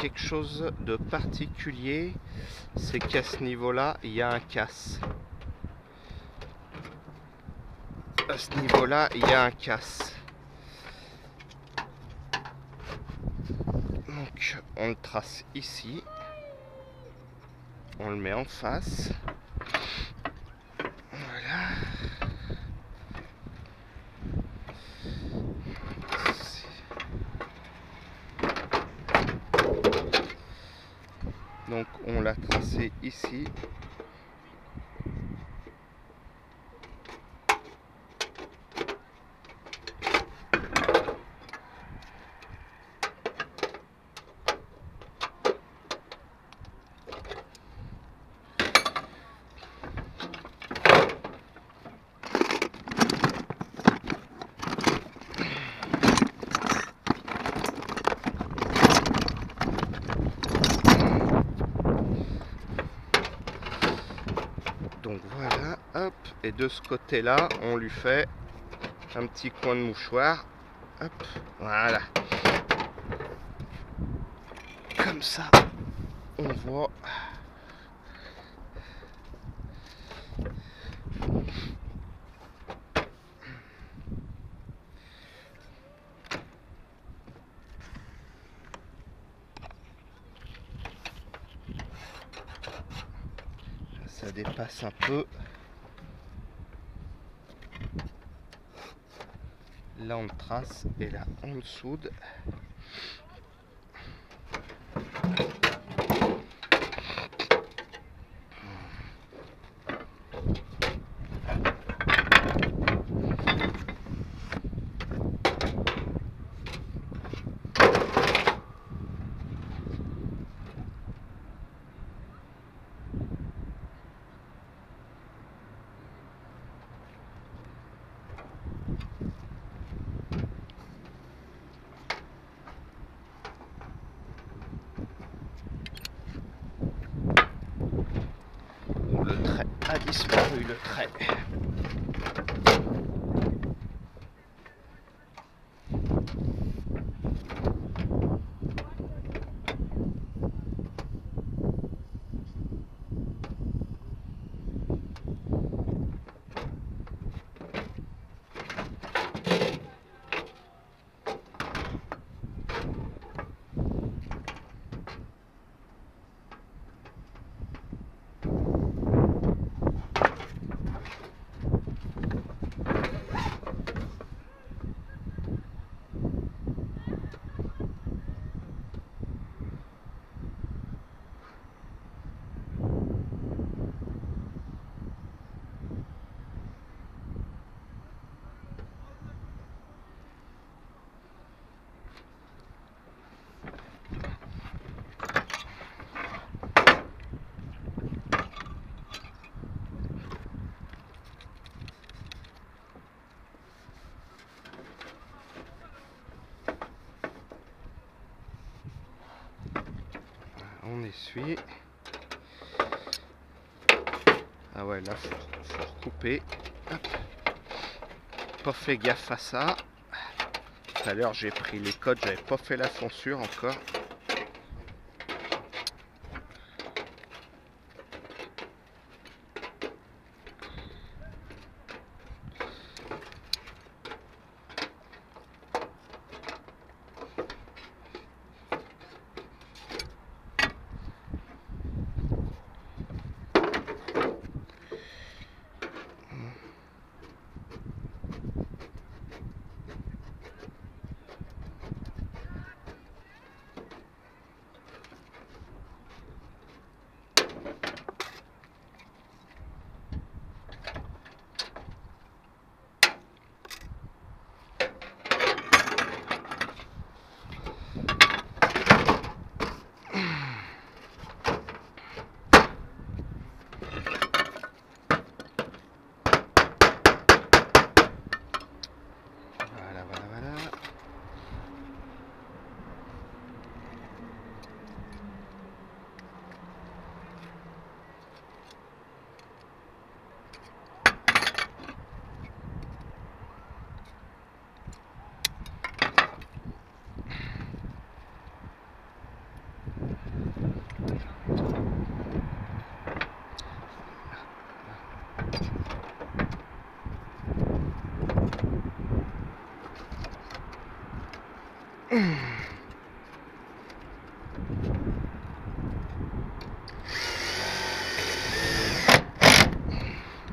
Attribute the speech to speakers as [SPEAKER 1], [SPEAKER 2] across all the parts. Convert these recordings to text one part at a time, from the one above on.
[SPEAKER 1] quelque chose de particulier, c'est qu'à ce niveau-là, il y a un casse. À ce niveau-là, il y a un casse. Donc, on le trace ici. On le met en face. Voilà. Donc on l'a tracé ici. Donc voilà, hop, et de ce côté-là, on lui fait un petit coin de mouchoir. Hop, voilà. Comme ça, on voit. Ça dépasse un peu. Là on trace et là on le soude. Le trait a disparu, le trait. On essuie. Ah ouais, là faut recouper. Hop. Pas fait gaffe à ça. Tout à l'heure j'ai pris les codes, j'avais pas fait la censure encore.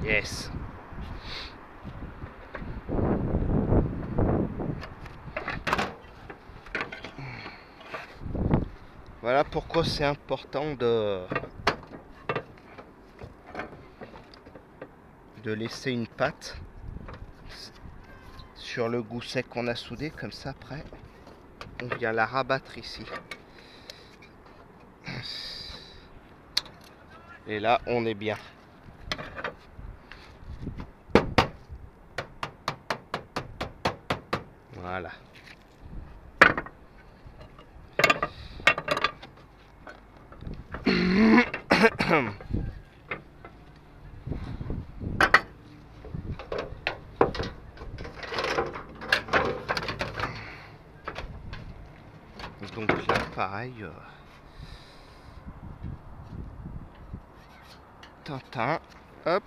[SPEAKER 1] Yes. Voilà pourquoi c'est important de laisser une pâte sur le gousset qu'on a soudé, comme ça après on vient la rabattre ici. Et là on est bien. Voilà. Donc là pareil, Tintin, hop.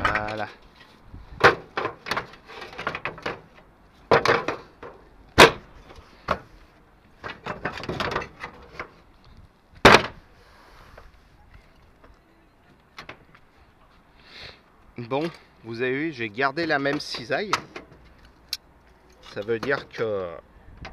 [SPEAKER 1] Voilà. Bon, vous avez vu, j'ai gardé la même cisaille. Ça veut dire que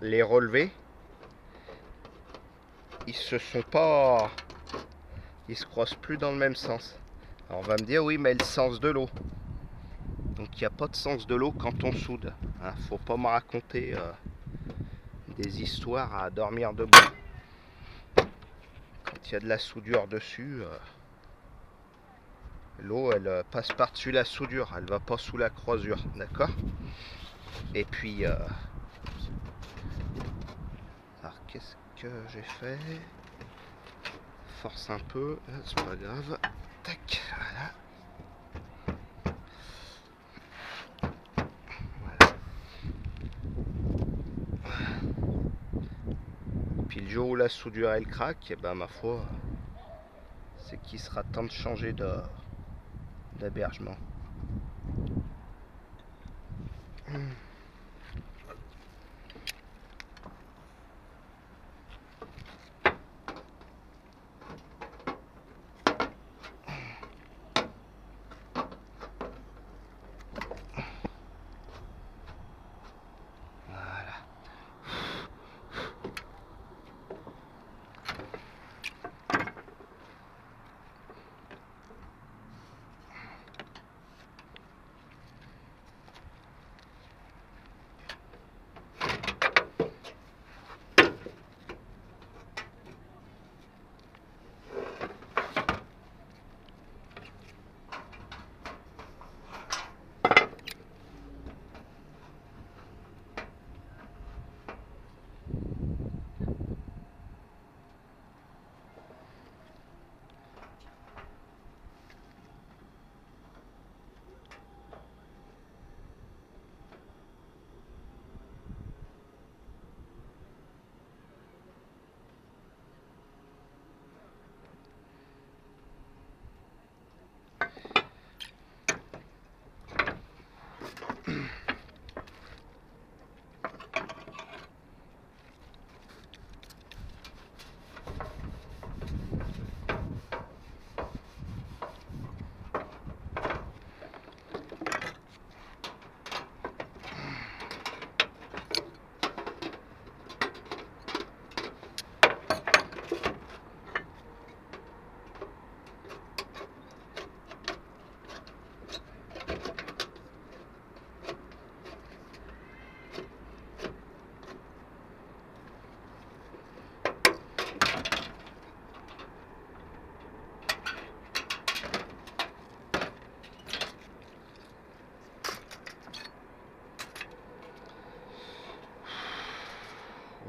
[SPEAKER 1] les relevés, ils se croisent plus dans le même sens. Alors on va me dire, oui, mais le sens de l'eau. Donc il n'y a pas de sens de l'eau quand on soude. Hein, faut pas me raconter des histoires à dormir debout. Quand il y a de la soudure dessus, l'eau elle passe par-dessus la soudure, elle va pas sous la croisure, d'accord? Et puis, alors qu'est-ce que j'ai fait? Force un peu, c'est pas grave. Tac, voilà. Puis le jour où la soudure elle craque, et ben ma foi, c'est qu'il sera temps de changer d'hébergement. Voilà.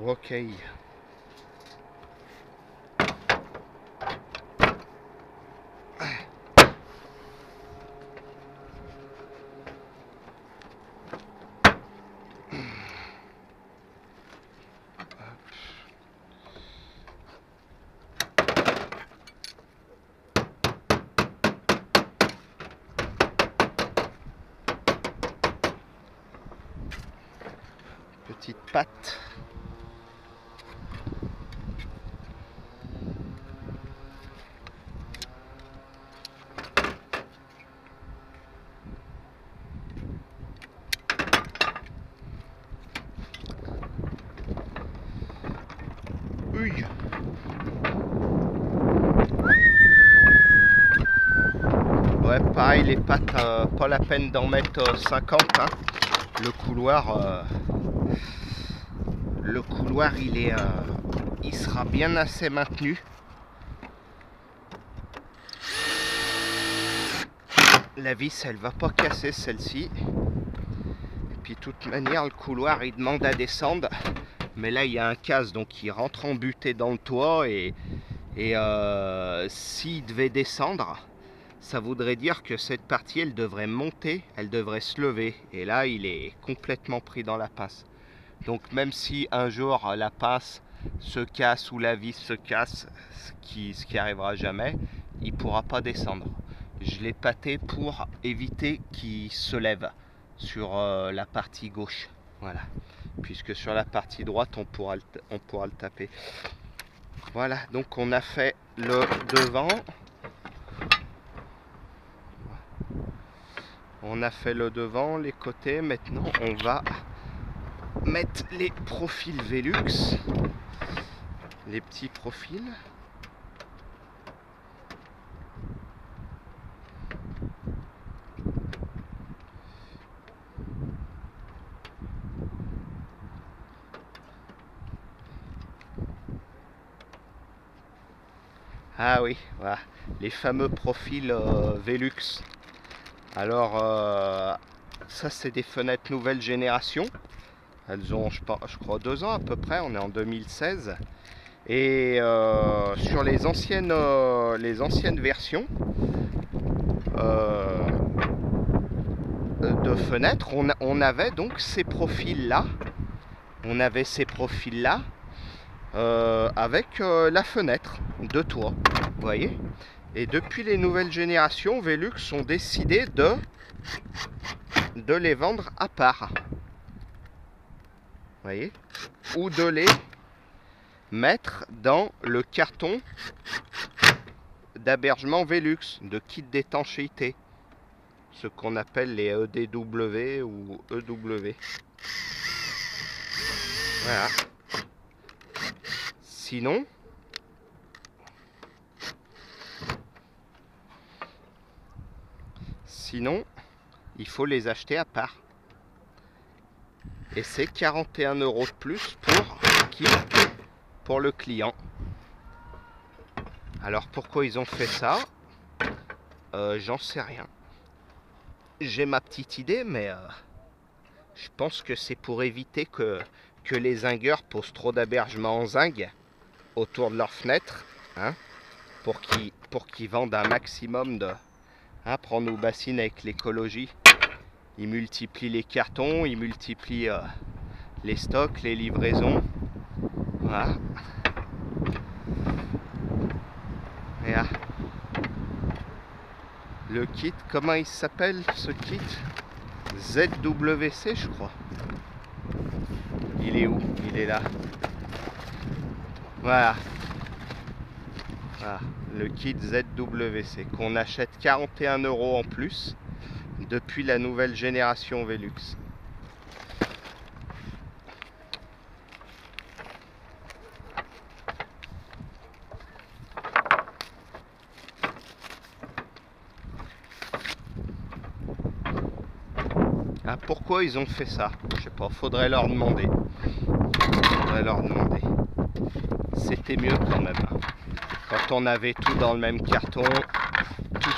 [SPEAKER 1] Ok. Petite patte. Oui. Ouais, pareil, les pattes, pas la peine d'en mettre 50. Hein. Le couloir, il sera bien assez maintenu. La vis, elle va pas casser celle-ci. Et puis, de toute manière, le couloir, il demande à descendre. Mais là, il y a un casse, donc il rentre embuté dans le toit. Et s'il devait descendre, ça voudrait dire que cette partie, elle devrait monter, elle devrait se lever. Et là, il est complètement pris dans la pince. Donc même si un jour la pince se casse ou la vis se casse, ce qui arrivera jamais, il ne pourra pas descendre. Je l'ai pâté pour éviter qu'il se lève sur la partie gauche. Voilà. Puisque sur la partie droite, on pourra le taper. Voilà, donc on a fait le devant. On a fait le devant, les côtés. Maintenant, on va mettre les profils Velux. Les petits profils. Ah oui, voilà, les fameux profils Velux. Alors, ça c'est des fenêtres nouvelle génération. Elles ont, je crois, 2 ans à peu près. On est en 2016. Et sur les anciennes versions de fenêtres, on avait donc ces profils-là. On avait ces profils-là avec la fenêtre de toit. Vous voyez? Et depuis les nouvelles générations, Velux ont décidé de les vendre à part. Vous voyez? Ou de les mettre dans le carton d'hébergement Velux, de kit d'étanchéité. Ce qu'on appelle les EDW ou EW. Voilà. Sinon, il faut les acheter à part. Et c'est 41 € de plus pour le client. Alors pourquoi ils ont fait ça? J'en sais rien. J'ai ma petite idée, mais je pense que c'est pour éviter que les zingueurs posent trop d'hébergement en zinc autour de leurs fenêtres, hein, pour qu'ils vendent un maximum de... Hein, prendre nos bassines avec l'écologie. Ils multiplient les cartons, ils multiplient les stocks, les livraisons. Voilà. Et là, le kit, comment il s'appelle ce kit? ZWC, je crois. Il est où? Il est là. Voilà. Voilà. Le kit ZWC qu'on achète 41 € en plus depuis la nouvelle génération Velux. Ah, pourquoi ils ont fait ça? Je sais pas, faudrait leur demander. C'était mieux quand même. Quand on avait tout dans le même carton, tout